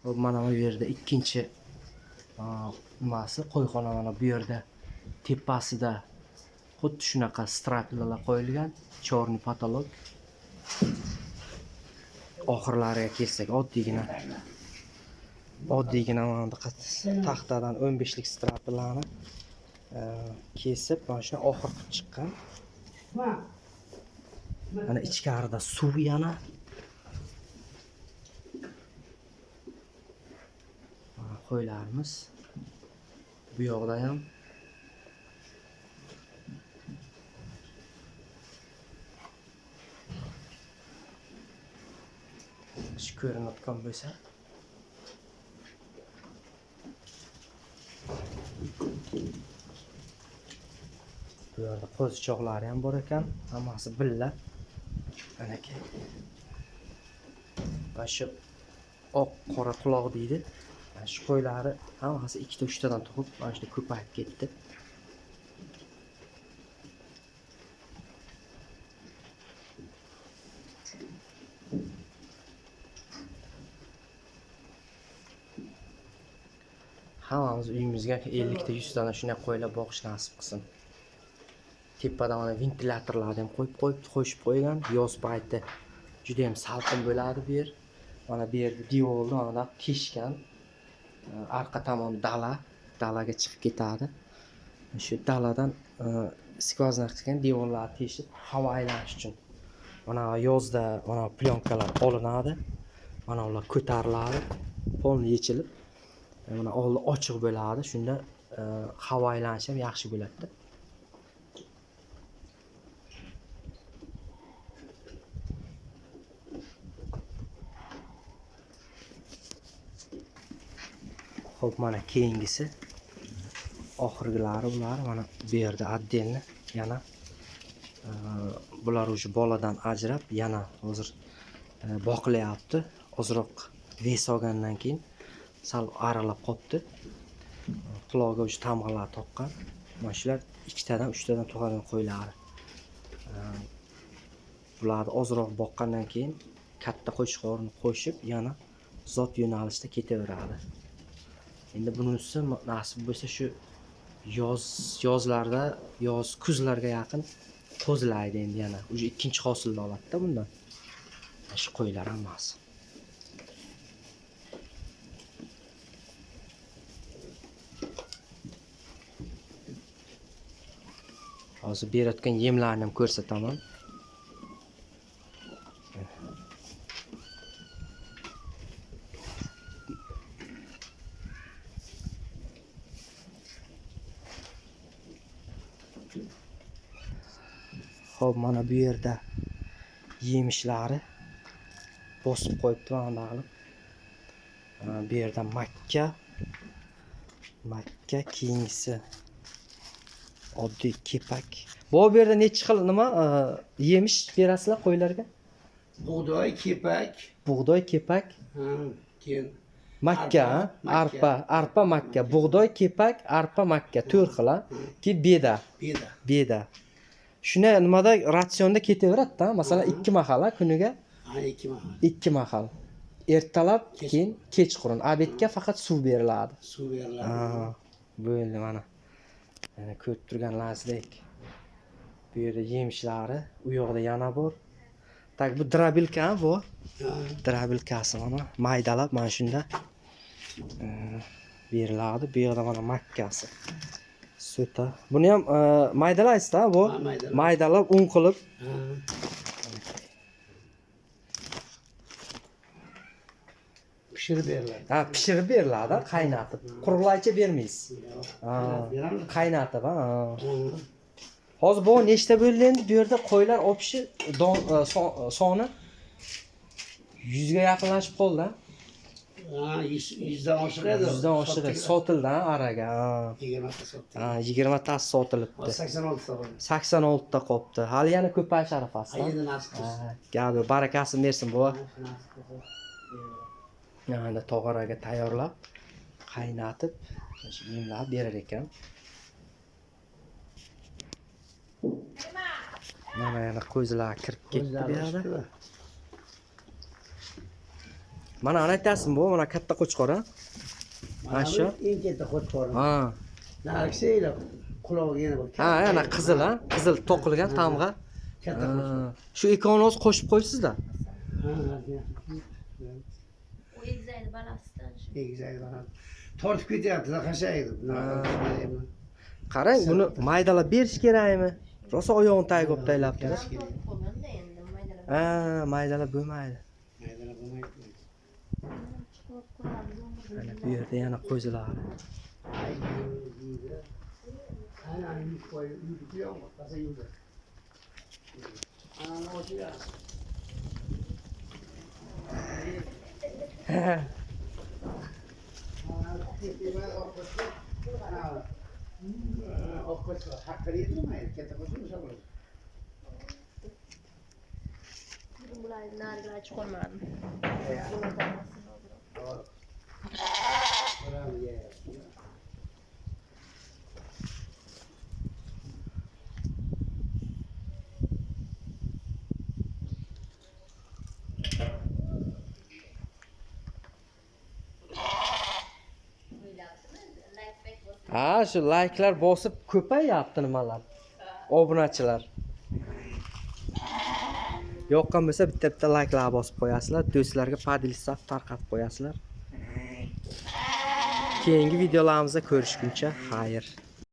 Mana bu yerda ikkinchi nimasi qo'yxona, mana bu yerda tepasida xuddi shunaqa strapilalar qo'yilgan, chorni patolog. Oxirlariga kelsak, oddiygina mana bunaqa taxtadan 15 lik strapilarni kesib, mana shuni oxir qilib chiqqan. Mana ichkarida suv yana. Mana qo'ylarimiz. Bu yoqda ham shu ko'rinayotgan bo'lsa, bu yerda qo'zichoqlari ham bor ekan, hammasi billa. Mana aka. Va shu oq qora quloq deydi. Shu qo'ylari hammasi 2 ta 3 tadan tug'ib, mana shunday ko'payib ketdi. Hammamiz uyimizga 50 ta 100 tadan shunday qo'ylar boqish nasib qilsin. Tepada mana ventilyatorlarni ham qo'yib qo'ygan. Yoz payti juda ham salqin bo'ladi bu yer. Mana bu yerda devorni mana teshgan. Arqa tomon dalaga chiqib ketadi. Shu daladan skvozna qilgan devorlarni teshib havo aylanish uchun. Mana yozda mana plyonkalar olinadi. Mana ular ko'tariladi, polni yechilib, mana oldi ochiq bo'ladi. Shunda havo aylanishi ham yaxshi bo'ladi. Xo'p, mana keyingisi oxirgilari bular. Mana bu yerda отдельно yana bular уже boladan ajrab yana hozir boqilyapti. Ozroq ves olgandan keyin sal aralab qopti. Qulog'iga уже tamg'alar toqqan. Mana shular 2 tadan 3 tadan tug'ilgan qo'ylar. Bularni ozroq boqqandan keyin katta qo'chqorni qo'shib yana zot yo'nalishda ketaveradi. Endi bunisi nasib bo'lsa shu yozlarda, kuzlarga yaqin qo'zlaydi endi yana. Uje ikkinchi hosilni oladi-da bundan. Shu qo'ylar hammasi. Hozir berayotgan yemlarni ham ko'rsataman. Xo'p, mana bu yerda yemishlari bosib qo'yibdi mana qilib. Bu yerda makka, keyingisi oddiy kepak. Bu yerda necha xil nima yemish berasizlar qo'ylarga? Bug'doy, kepak. Keyin Makka, arpa, makka, bug'doy, kepak, arpa, makka, 4 xil. Keyin beda. Shuni nimada ratsionda ketaveradi-da. Masalan, 2 mahal kuniga. 2 mahal. Ertalab, keyin kechqurun. Obedga faqat suv beriladi. Bo'ldi mana. Mana ko'rib turganlaringizdek. Bu yerda yemishlari, u yoqda yana bor. Tak bu drabilka bu. Drabilkasi mana maydalab mana shunda beriladi. Bu yerda mana makkasi. Süta. Buni ham maydalaysiz-da bu. Maydalab un qilib. Pishirib beriladi. Pishirib beriladi, qaynatib. Quruqlaycha bermaysiz. Qaynatib, Hozir bu nechta bo'ldi endi bu yerda qo'ylar opishi soni 100 ga yaqinlashib qoldi. 100 dan oshiq edi. 100 dan oshiq sotildi araga. 20 ta sotdik. 20 tasi sotilibdi. 86 ta qoldi. 86 ta qolibdi. Hali yana ko'payish arafasida. Endi nasib qilsin. Gapi barakasini bersin bu. Yana tog'oraga tayyorlab, qaynatib, yemlab berar ekan. Mana yana qo'zilar kirib ketdi bu yerda. Mana ana aytasin bu, mana katta qo'chqor ha. Mana shu. Eng katta qo'chqor. Ha. Narigisi ila qulog'iga yana bir. Ha, ana qizil ha. Qizil to'qilgan tamg'a. Katta qo'chqor. Shu ikkovini o'zi qo'shib qo'ysizlar. Ha, O egizakli balasidan shu. egizak baland. Tortib ketyapti, qashaydi. Qarang, buni maydalab berish kerakmi? Rosa oyog'ini tagiga olib taylabdi. Qolganda endi maydalab. Ha, maydalab bo'lmaydi. Maydalab bo'lmaydi. Chiqib qo'yamiz. Mana bu yerda yana qo'zilar. Ana yuk qo'y, yuk yo'q, qasa yuk. Ana o'shiga. Bularni nariga chiqolmadim. Ha, shu like'lar bosib ko'payyapti nimalar. Obunachilar. Yoqqan bo'lsa bitta like'lar bosib qo'yasizlar, do'stlarga podlistlar tarqatib qo'yasizlar. Keyingi videolarimizda ko'rishguncha xayr.